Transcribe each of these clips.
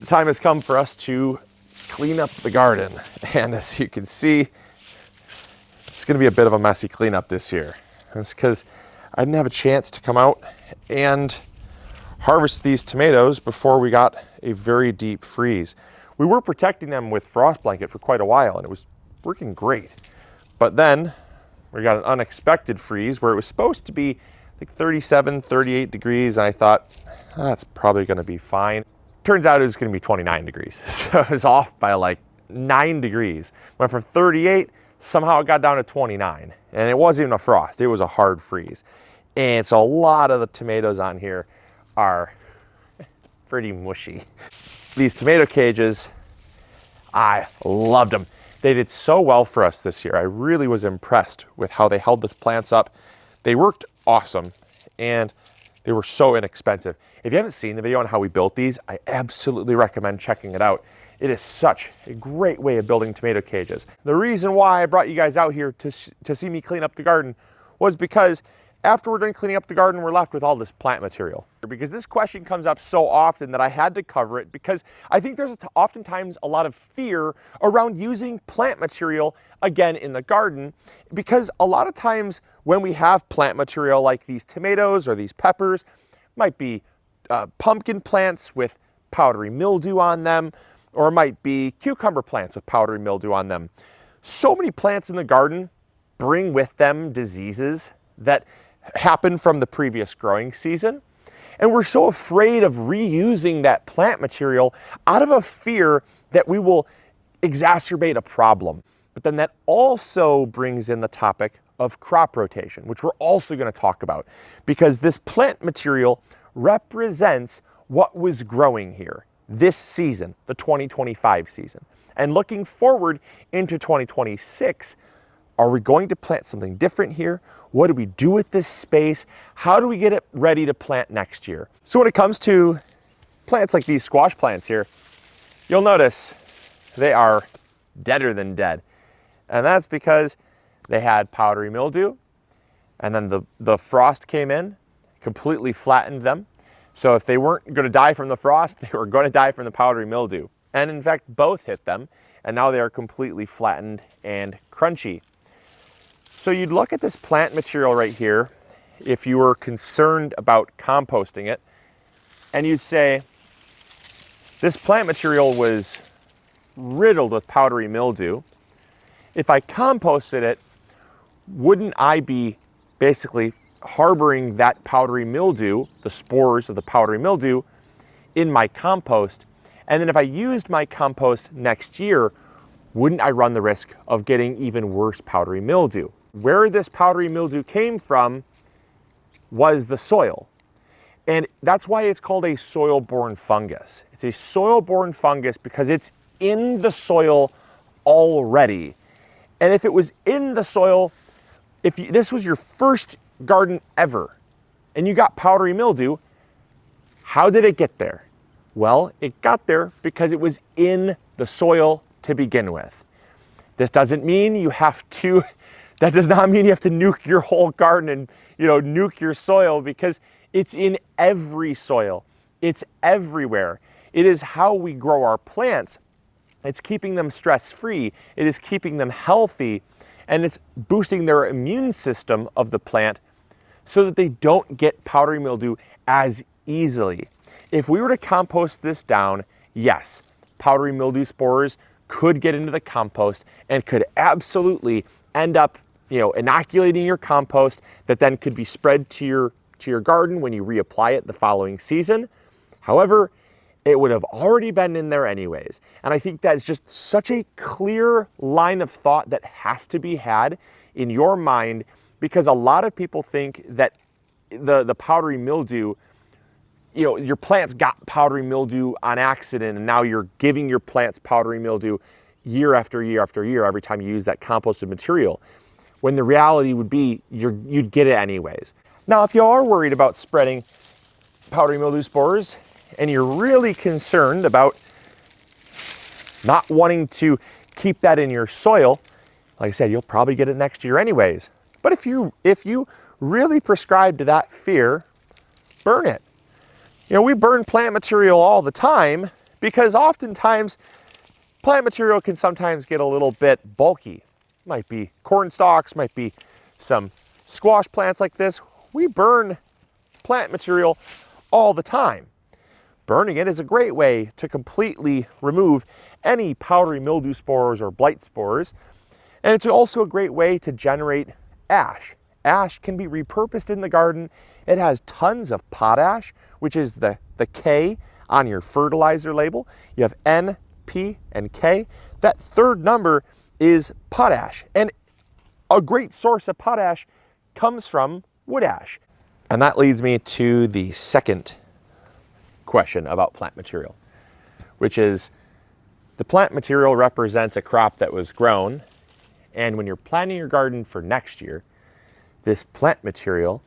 The time has come for us to clean up the garden. And as you can see, it's going to be a bit of a messy cleanup this year. That's because I didn't have a chance to come out and harvest these tomatoes before we got a very deep freeze. We were protecting them with frost blanket for quite a while and it was working great. But then we got an unexpected freeze where it was supposed to be like 37, 38 degrees. And I thought, that's probably going to be fine. Turns out it was going to be 29 degrees. So it was off by like 9 degrees. Went from 38, somehow it got down to 29. And it wasn't even a frost, it was a hard freeze. And so a lot of the tomatoes on here are pretty mushy. These tomato cages, I loved them. They did so well for us this year. I really was impressed with how they held the plants up. They worked awesome and they were so inexpensive. If you haven't seen the video on how we built these, I absolutely recommend checking it out. It is such a great way of building tomato cages. The reason why I brought you guys out here to see me clean up the garden was because after we're done cleaning up the garden, we're left with all this plant material. Because this question comes up so often that I had to cover it because I think there's oftentimes a lot of fear around using plant material again in the garden, because a lot of times when we have plant material like these tomatoes or these peppers, might be pumpkin plants with powdery mildew on them, or it might be cucumber plants with powdery mildew on them. So many plants in the garden bring with them diseases that happen from the previous growing season. And we're so afraid of reusing that plant material out of a fear that we will exacerbate a problem. But then that also brings in the topic of crop rotation, which we're also going to talk about, because this plant material represents what was growing here this season, the 2025 season. And looking forward into 2026, are we going to plant something different here? What do we do with this space? How do we get it ready to plant next year? So when it comes to plants like these squash plants here, you'll notice they are deader than dead. And that's because they had powdery mildew, and then the frost came in, completely flattened them. So if they weren't going to die from the frost, they were going to die from the powdery mildew. And in fact, both hit them, and now they are completely flattened and crunchy. So you'd look at this plant material right here, if you were concerned about composting it, and you'd say, this plant material was riddled with powdery mildew. If I composted it, wouldn't I be basically harboring that powdery mildew, the spores of the powdery mildew, in my compost? And then if I used my compost next year, wouldn't I run the risk of getting even worse powdery mildew? Where this powdery mildew came from was the soil. And that's why it's called a soil-borne fungus. It's a soil-borne fungus because it's in the soil already. And if it was in the soil, this was your first garden ever, and you got powdery mildew, how did it get there? Well, it got there because it was in the soil to begin with. This doesn't mean you have to, that does not mean you have to nuke your whole garden and, nuke your soil, because it's in every soil. It's everywhere. It is how we grow our plants. It's keeping them stress-free. It is keeping them healthy, and it's boosting their immune system of the plant so that they don't get powdery mildew as easily. If we were to compost this down, yes, powdery mildew spores could get into the compost and could absolutely end up, inoculating your compost that then could be spread to your garden when you reapply it the following season. However, it would have already been in there anyways. And I think that's just such a clear line of thought that has to be had in your mind, because a lot of people think that the powdery mildew, your plants got powdery mildew on accident, and now you're giving your plants powdery mildew year after year after year every time you use that composted material, when the reality would be you'd get it anyways. Now, if you are worried about spreading powdery mildew spores and you're really concerned about not wanting to keep that in your soil, like I said, you'll probably get it next year anyways. But if you really prescribe to that fear, burn it. We burn plant material all the time because oftentimes plant material can sometimes get a little bit bulky. Might be corn stalks, might be some squash plants like this. We burn plant material all the time. Burning it is a great way to completely remove any powdery mildew spores or blight spores. And it's also a great way to generate ash. Ash can be repurposed in the garden. It has tons of potash, which is the K on your fertilizer label. You have N, P, and K. That third number is potash. And a great source of potash comes from wood ash. And that leads me to the second question about plant material, which is the plant material represents a crop that was grown. And when you're planting your garden for next year, this plant material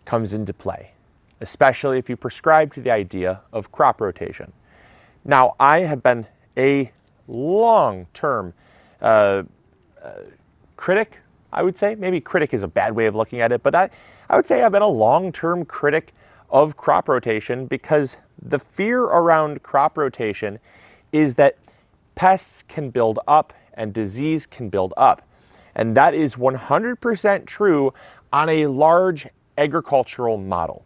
comes into play, especially if you prescribe to the idea of crop rotation. Now, I have been a long-term critic, I would say. Maybe critic is a bad way of looking at it, but I would say I've been a long-term critic of crop rotation because the fear around crop rotation is that pests can build up and disease can build up. And that is 100% true on a large agricultural model.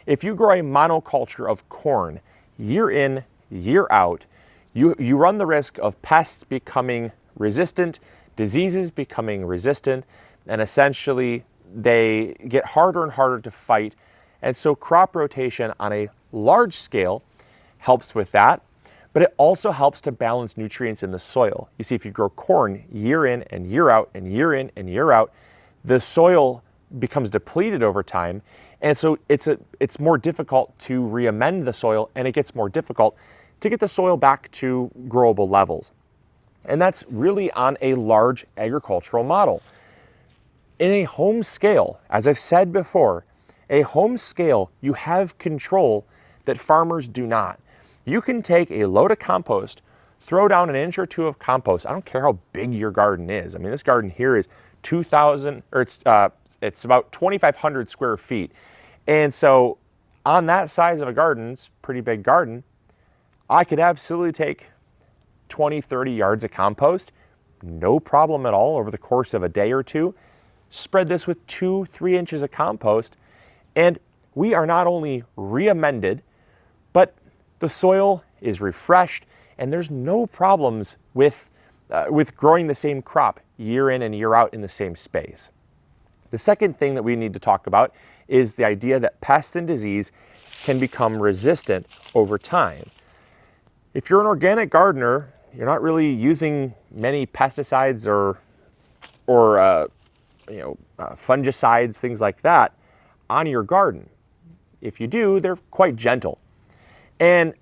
If you grow a monoculture of corn year in, year out, you run the risk of pests becoming resistant, diseases becoming resistant, and essentially they get harder and harder to fight. And so crop rotation on a large scale helps with that, but it also helps to balance nutrients in the soil. You see, if you grow corn year in and year out and year in and year out, the soil becomes depleted over time. And so it's more difficult to re-amend the soil, and it gets more difficult to get the soil back to growable levels. And that's really on a large agricultural model. In a home scale, as I've said before, a home scale, you have control that farmers do not. You can take a load of compost, throw down an inch or two of compost. I don't care how big your garden is. I mean, this garden here is 2,000, or it's about 2,500 square feet. And so on that size of a garden, it's a pretty big garden, I could absolutely take 20, 30 yards of compost, no problem at all over the course of a day or two. Spread this with 2-3 inches of compost, and we are not only re-amended, but the soil is refreshed, and there's no problems with growing the same crop year in and year out in the same space. The second thing that we need to talk about is the idea that pests and disease can become resistant over time. If you're an organic gardener, you're not really using many pesticides or fungicides, things like that, on your garden. If you do, they're quite gentle. And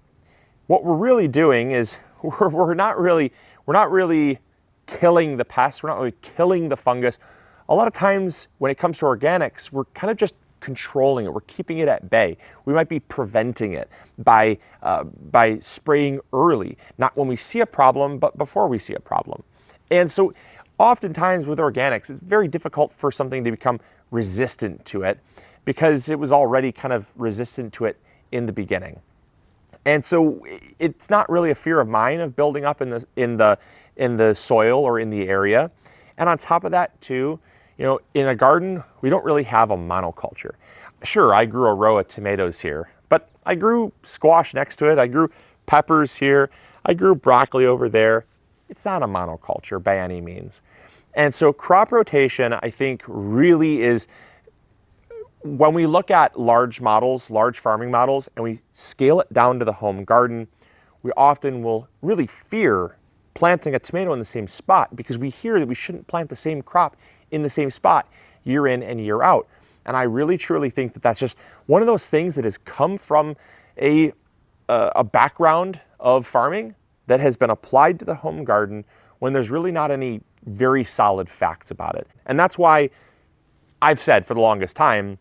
what we're really doing is we're not really killing the pests. We're not really killing the fungus. A lot of times when it comes to organics, we're kind of just controlling it. We're keeping it at bay. We might be preventing it by spraying early, not when we see a problem, but before we see a problem. And so oftentimes with organics, it's very difficult for something to become resistant to it because it was already kind of resistant to it in the beginning. And so it's not really a fear of mine of building up in the soil or in the area. And on top of that too, in a garden, we don't really have a monoculture. Sure, I grew a row of tomatoes here, but I grew squash next to it. I grew peppers here. I grew broccoli over there. It's not a monoculture by any means. And so crop rotation, I think, really is, when we look at large models, large farming models, and we scale it down to the home garden, we often will really fear planting a tomato in the same spot because we hear that we shouldn't plant the same crop in the same spot year in and year out. And I really truly think that that's just one of those things that has come from a background of farming that has been applied to the home garden when there's really not any very solid facts about it. And that's why I've said for the longest time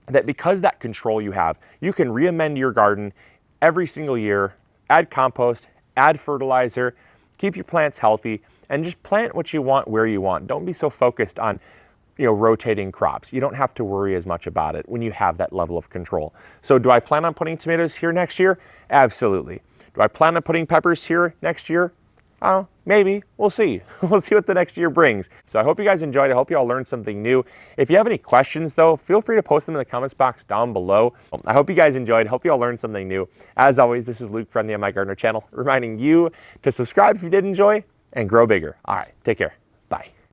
that because that control you have, you can re-amend your garden every single year, add compost, add fertilizer, keep your plants healthy, and just plant what you want where you want. Don't be so focused on rotating crops. You don't have to worry as much about it when you have that level of control. So do I plan on putting tomatoes here next year? Absolutely. Do I plan on putting peppers here next year? I don't know, maybe. We'll see. We'll see what the next year brings. So I hope you guys enjoyed. I hope you all learned something new. If you have any questions though, feel free to post them in the comments box down below. I hope you guys enjoyed. Hope you all learned something new. As always, this is Luke from the My Gardener channel, reminding you to subscribe if you did enjoy and grow bigger. All right, take care.